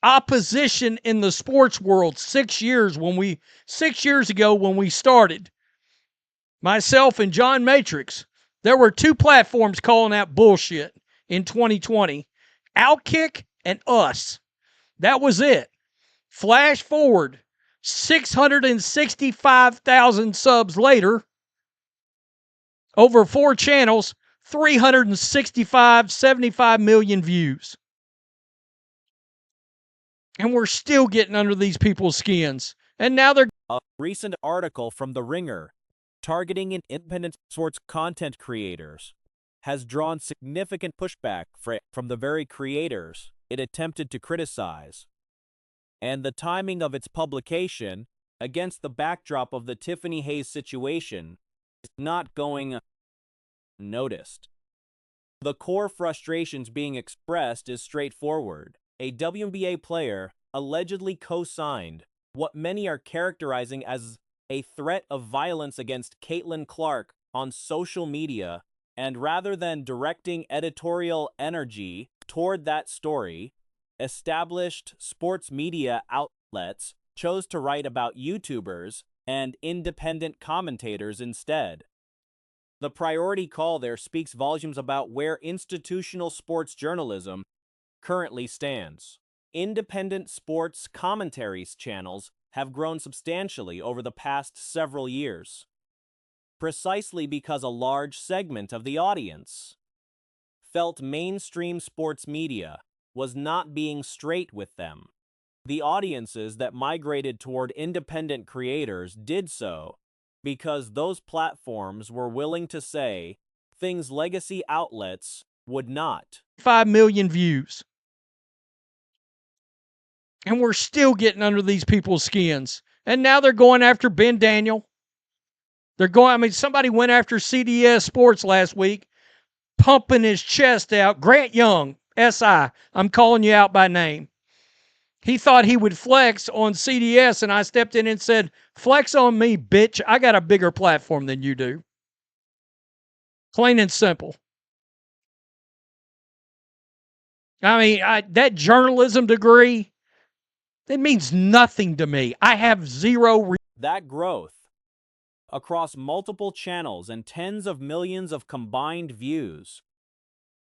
opposition in the sports world 6 years ago when we started. Myself and John Matrix, there were two platforms calling out bullshit in 2020. Outkick and us. That was it. Flash forward 665,000 subs later, over 4 channels, 75 million views. And we're still getting under these people's skins. And now they're... A recent article from The Ringer targeting independent sports content creators has drawn significant pushback from the very creators it attempted to criticize. And the timing of its publication, against the backdrop of the Tiffany Hayes situation, is not going unnoticed. The core frustrations being expressed is straightforward. A WNBA player allegedly co-signed what many are characterizing as a threat of violence against Caitlin Clark on social media, and rather than directing editorial energy toward that story, established sports media outlets chose to write about YouTubers and independent commentators instead. The priority call there speaks volumes about where institutional sports journalism currently stands. Independent sports commentaries channels have grown substantially over the past several years, precisely because a large segment of the audience felt mainstream sports media was not being straight with them. The audiences that migrated toward independent creators did so because those platforms were willing to say things legacy outlets would not. 5 million views. And we're still getting under these people's skins. And now they're going after Ben Daniel. Somebody went after CDS Sports last week, pumping his chest out. Grant Young, SI, I'm calling you out by name. He thought he would flex on CDS, and I stepped in and said, flex on me, bitch. I got a bigger platform than you do. Plain and simple. That journalism degree, it means nothing to me. I have zero... That growth across multiple channels and tens of millions of combined views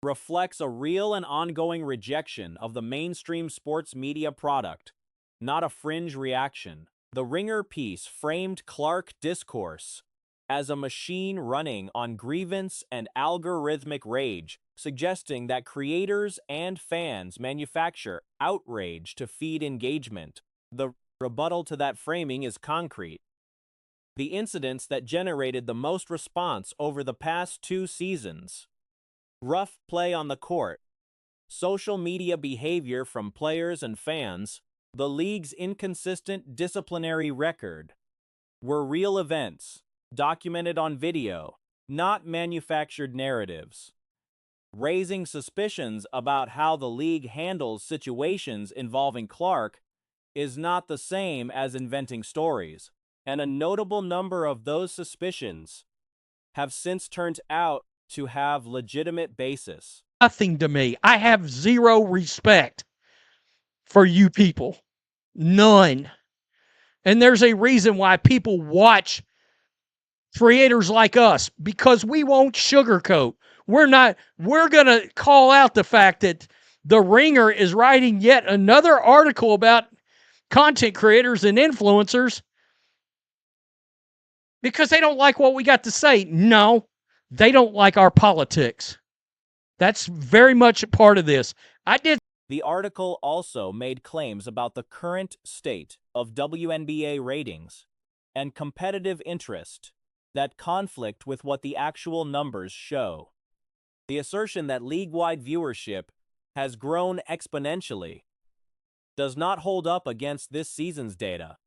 reflects a real and ongoing rejection of the mainstream sports media product, not a fringe reaction. The Ringer piece framed Clark discourse as a machine running on grievance and algorithmic rage, suggesting that creators and fans manufacture outrage to feed engagement. The rebuttal to that framing is concrete. The incidents that generated the most response over the past 2 seasons: rough play on the court, social media behavior from players and fans, the league's inconsistent disciplinary record, were real events, documented on video, not manufactured narratives. Raising suspicions about how the league handles situations involving Clark is not the same as inventing stories, and a notable number of those suspicions have since turned out to have legitimate basis. Nothing to me. I have zero respect for you people. None. And there's a reason why people watch creators like us, because we won't sugarcoat. We're going to call out the fact that The Ringer is writing yet another article about content creators and influencers because they don't like what we got to say. No, they don't like our politics. That's very much a part of this. The article also made claims about the current state of WNBA ratings and competitive interest that conflict with what the actual numbers show. The assertion that league-wide viewership has grown exponentially does not hold up against this season's data,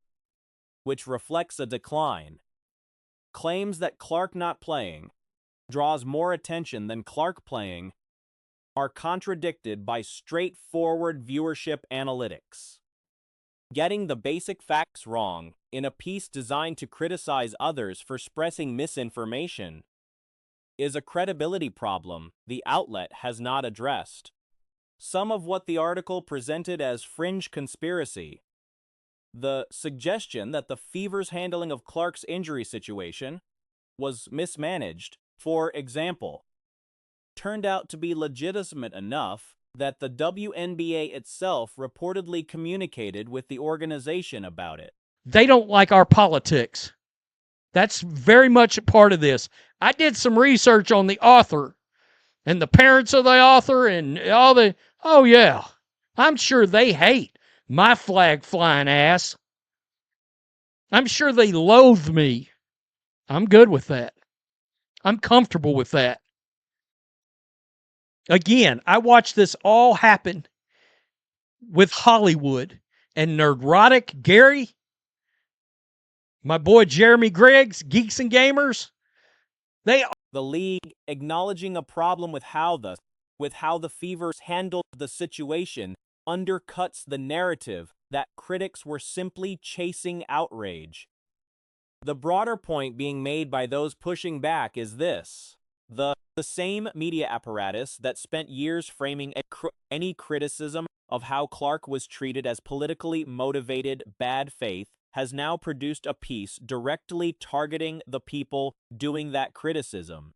which reflects a decline. Claims that Clark not playing draws more attention than Clark playing are contradicted by straightforward viewership analytics. Getting the basic facts wrong in a piece designed to criticize others for spreading misinformation is a credibility problem the outlet has not addressed. some of what the article presented as fringe conspiracy. The suggestion that the Fever's handling of Clark's injury situation was mismanaged, for example, turned out to be legitimate enough that the WNBA itself reportedly communicated with the organization about it. They don't like our politics. That's very much a part of this. I did some research on the author and the parents of the author and all the, oh yeah, I'm sure they hate my flag flying ass. I'm sure they loathe me. I'm good with that. I'm comfortable with that. Again, I watched this all happen with Hollywood and Nerdrotic Gary, my boy Jeremy Greggs, Geeks and Gamers. The league acknowledging a problem with how the Fevers handled the situation undercuts the narrative that critics were simply chasing outrage. The broader point being made by those pushing back is this: the same media apparatus that spent years framing any criticism of how Clark was treated as politically motivated bad faith has now produced a piece directly targeting the people doing that criticism,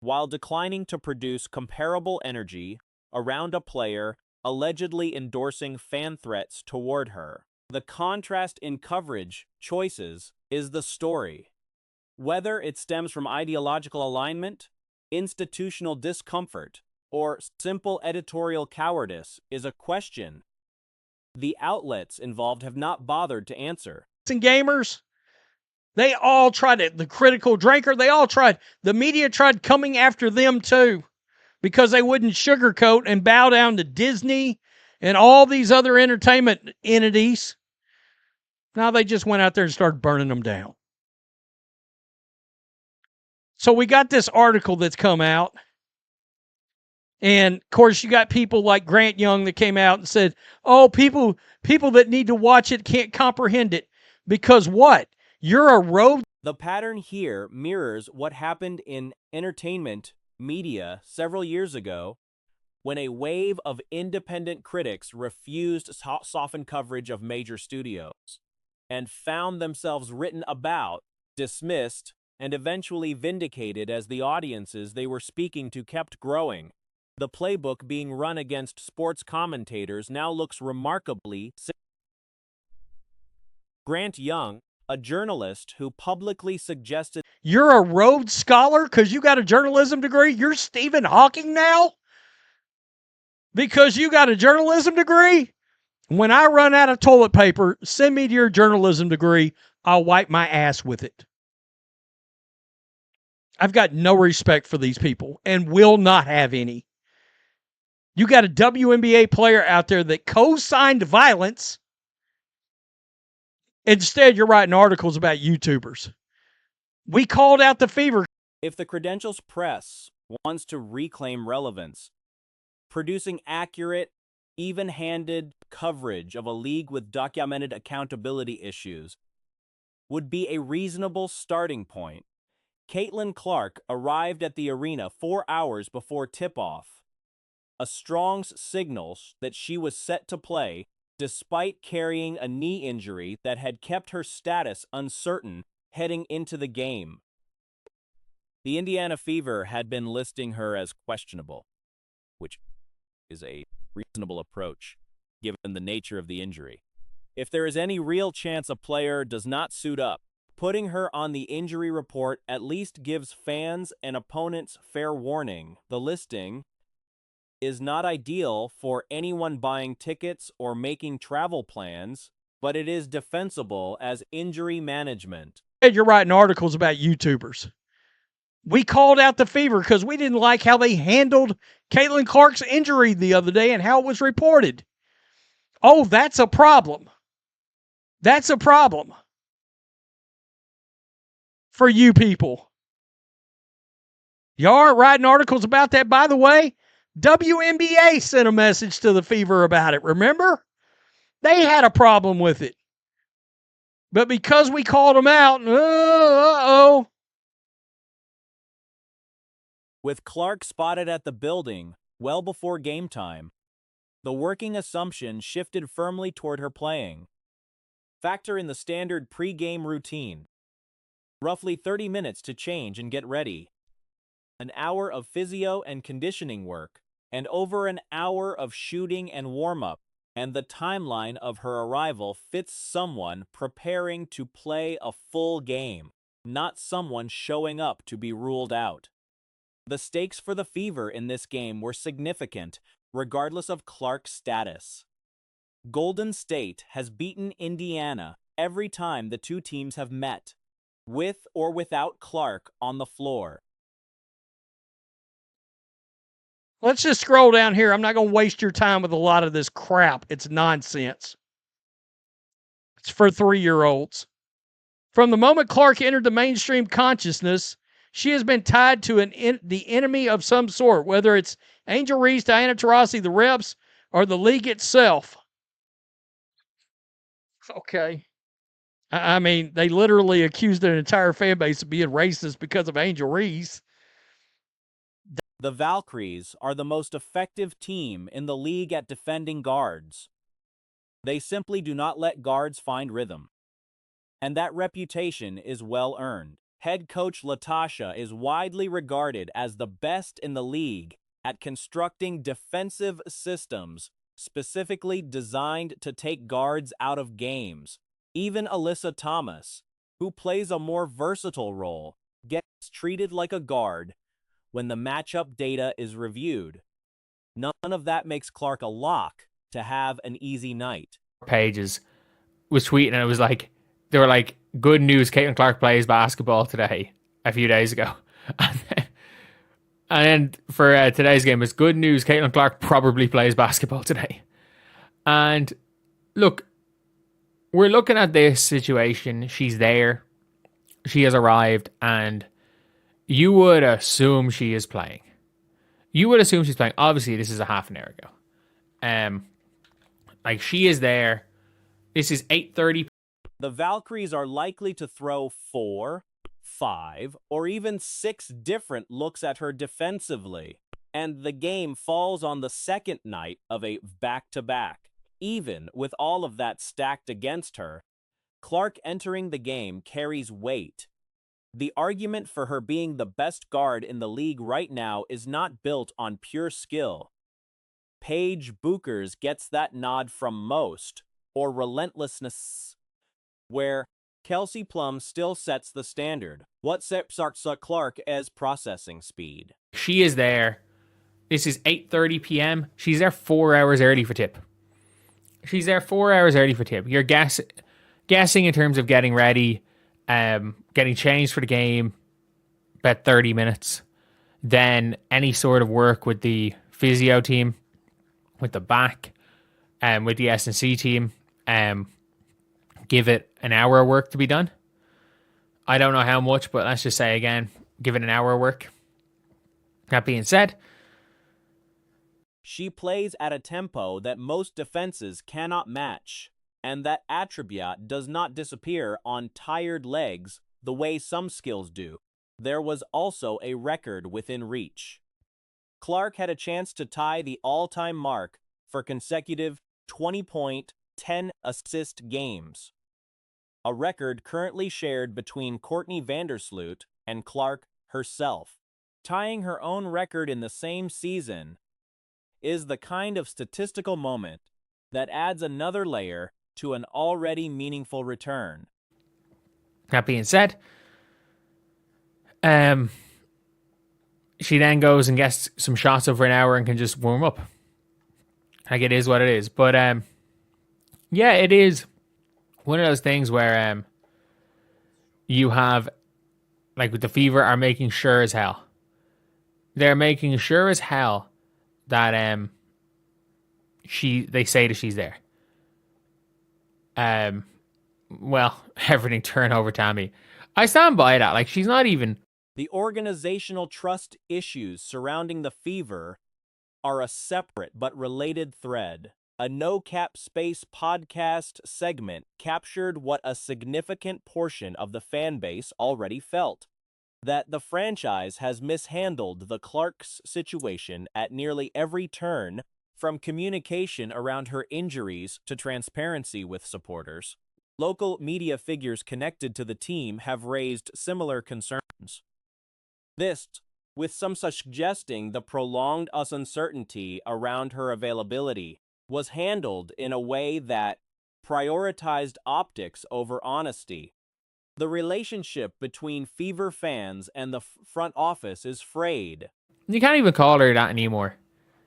while declining to produce comparable energy around a player allegedly endorsing fan threats toward her. The contrast in coverage choices is the story. Whether it stems from ideological alignment, institutional discomfort, or simple editorial cowardice is a question the outlets involved have not bothered to answer. And gamers, they all tried it. The critical drinker, they all tried. The media tried coming after them too because they wouldn't sugarcoat and bow down to Disney and all these other entertainment entities. Now they just went out there and started burning them down. So we got this article that's come out. And, of course, you got people like Grant Young that came out and said, oh, people that need to watch it can't comprehend it. Because what? You're a road. The pattern here mirrors what happened in entertainment media several years ago when a wave of independent critics refused to soften coverage of major studios and found themselves written about, dismissed, and eventually vindicated as the audiences they were speaking to kept growing. The playbook being run against sports commentators now looks remarkably similar. Grant Young, a journalist who publicly suggested You're a Rhodes Scholar because you got a journalism degree? You're Stephen Hawking now? Because you got a journalism degree? When I run out of toilet paper, send me to your journalism degree. I'll wipe my ass with it. I've got no respect for these people and will not have any. You got a WNBA player out there that co-signed violence. Instead, you're writing articles about YouTubers. We called out the Fever. If the credentials press wants to reclaim relevance, producing accurate, even-handed coverage of a league with documented accountability issues would be a reasonable starting point. Caitlin Clark arrived at the arena 4 hours before tip-off, a strong signal that she was set to play despite carrying a knee injury that had kept her status uncertain heading into the game. The Indiana Fever had been listing her as questionable, which is a reasonable approach given the nature of the injury. If there is any real chance a player does not suit up, putting her on the injury report at least gives fans and opponents fair warning. The listing is not ideal for anyone buying tickets or making travel plans, but it is defensible as injury management. You're writing articles about YouTubers. We called out the Fever because we didn't like how they handled Caitlin Clark's injury the other day and how it was reported. Oh, that's a problem. That's a problem for you people. Y'all aren't writing articles about that. By the way, WNBA sent a message to the Fever about it, remember? They had a problem with it. But because we called them out, uh-oh. With Clark spotted at the building well before game time, The working assumption shifted firmly toward her playing. Factor in the standard pre-game routine. Roughly 30 minutes to change and get ready. An hour of physio and conditioning work, and over an hour of shooting and warm-up, and the timeline of her arrival fits someone preparing to play a full game, not someone showing up to be ruled out. The stakes for the Fever in this game were significant, regardless of Clark's status. Golden State has beaten Indiana every time the two teams have met, with or without Clark on the floor. Let's just scroll down here. I'm not going to waste your time with a lot of this crap. It's nonsense. It's for 3-year-olds. From the moment Clark entered the mainstream consciousness, she has been tied to the enemy of some sort, whether it's Angel Reese, Diana Taurasi, the refs, or the league itself. Okay. I mean, they literally accused an entire fan base of being racist because of Angel Reese. The Valkyries are the most effective team in the league at defending guards. They simply do not let guards find rhythm. And that reputation is well earned. Head coach Latasha is widely regarded as the best in the league at constructing defensive systems specifically designed to take guards out of games. Even Alyssa Thomas, who plays a more versatile role, gets treated like a guard when the matchup data is reviewed. None of that makes Clark a lock to have an easy night. Pages was tweeting and it was like, they were like, good news, Caitlin Clark plays basketball today, a few days ago. And then for today's game, it's good news, Caitlin Clark probably plays basketball today. And look, we're looking at this situation. She's there. She has arrived. And you would assume she is playing. You would assume she's playing. Obviously, this is a half an hour ago. Like, she is there. This is 8:30. The Valkyries are likely to throw 4, 5, or even 6 different looks at her defensively, and the game falls on the second night of a back-to-back. Even with all of that stacked against her, Clark entering the game carries weight. The argument for her being the best guard in the league right now is not built on pure skill. Paige Buchers gets that nod from most, or relentlessness, where Kelsey Plum still sets the standard. What sets Clark as processing speed? She is there. This is 8:30 p.m. She's there 4 hours early for tip. She's there 4 hours early for tip. You're guessing in terms of getting ready, getting changed for the game, about 30 minutes. Then any sort of work with the physio team, with the back, with the S&C team, give it an hour of work to be done. I don't know how much, but let's just say again, give it an hour of work. That being said, she plays at a tempo that most defenses cannot match, and that attribute does not disappear on tired legs the way some skills do. There was also a record within reach. Clark had a chance to tie the all-time mark for consecutive 20-point, 10-assist games, a record currently shared between Courtney Vandersloot and Clark herself. Tying her own record in the same season is the kind of statistical moment that adds another layer to an already meaningful return. that being said, she then goes and gets some shots over an hour and can just warm up. Like, it is what it is. But yeah, it is one of those things where you have, like, with the Fever are making sure as hell. They're making sure as hell that they say that she's there. Well, everything turned over Tammy. I stand by that. Like, she's not even. The organizational trust issues surrounding the Fever are a separate but related thread. A No Cap Space podcast segment captured what a significant portion of the fan base already felt: that the franchise has mishandled the Clarks situation at nearly every turn From communication around her injuries to transparency with supporters, local media figures connected to the team have raised similar concerns. This, with some suggesting the prolonged uncertainty around her availability was handled in a way that prioritized optics over honesty. The relationship between Fever fans and the front office is frayed. You can't even call her that anymore.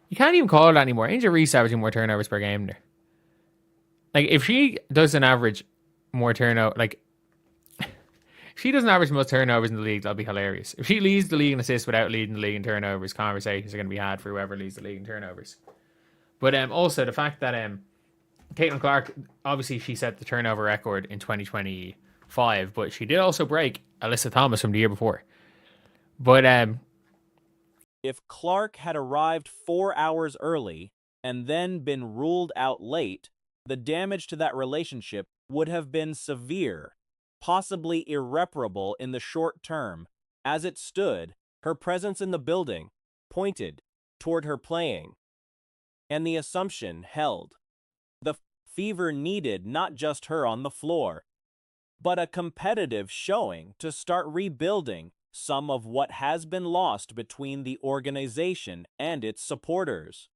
You can't even call her that anymore. Angel Reese averaging more turnovers per game there. Like, if she doesn't average more turnover, like, if she doesn't average most turnovers in the league, that'll be hilarious. If she leads the league in assists without leading the league in turnovers, conversations are going to be had for whoever leads the league in turnovers. But also the fact that Caitlin Clark, obviously she set the turnover record in 2025, but she did also break Alyssa Thomas from the year before. But if Clark had arrived 4 hours early and then been ruled out late, the damage to that relationship would have been severe, possibly irreparable in the short term. As it stood, her presence in the building pointed toward her playing, and the assumption held. The Fever needed not just her on the floor, but a competitive showing to start rebuilding some of what has been lost between the organization and its supporters.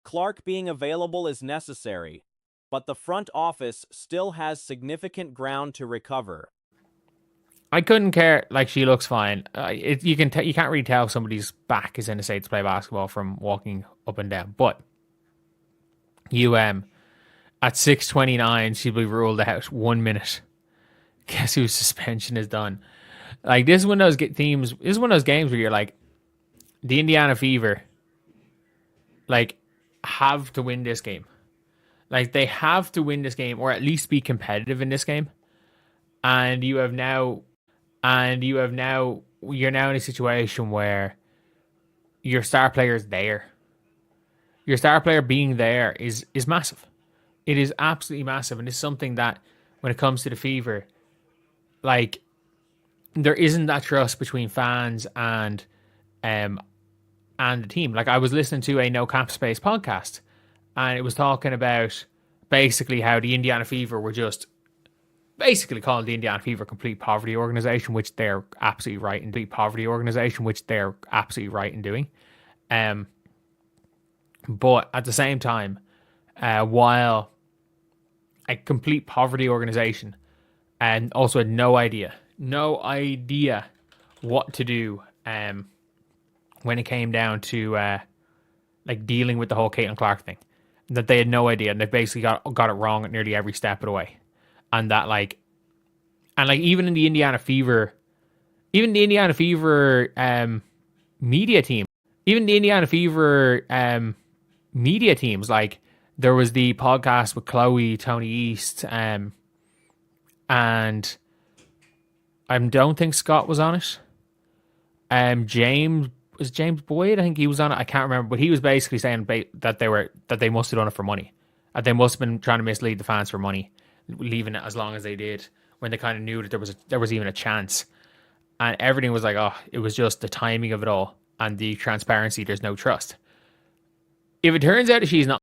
Clark being available is necessary, but the front office still has significant ground to recover. I couldn't care. Like, she looks fine. You can't really tell if somebody's back is in a state to play basketball from walking up and down. But you at 6:29, she'll be ruled out 1 minute. Guess whose suspension is done? Like, this is one of those themes. This is one of those games where you're like, the Indiana Fever, like, have to win this game. Like, they have to win this game, or at least be competitive in this game. And you're now in a situation where your star player is there. Your star player being there is massive. It is absolutely massive, and it's something that, when it comes to the Fever, like, there isn't that trust between fans and the team. Like, I was listening to a No Cap Space podcast, and it was talking about basically how the Indiana Fever were just basically calling the Indiana Fever a complete poverty organization, which they're absolutely right in doing. But at the same time, while a complete poverty organization, and also had no idea what to do when it came down to like dealing with the whole Caitlin Clark thing. That they had no idea, and they basically got it wrong at nearly every step of the way. And that even in the Indiana Fever, media team, media teams, like, there was the podcast with Chloe, Tony East, and I don't think Scott was on it. James Boyd, I think he was on it. I can't remember, but he was basically saying that they must have done it for money. That they must have been trying to mislead the fans for money, leaving it as long as they did, when they kind of knew that there was even a chance. And everything was like, oh, it was just the timing of it all and the transparency. There's no trust. If it turns out that she's not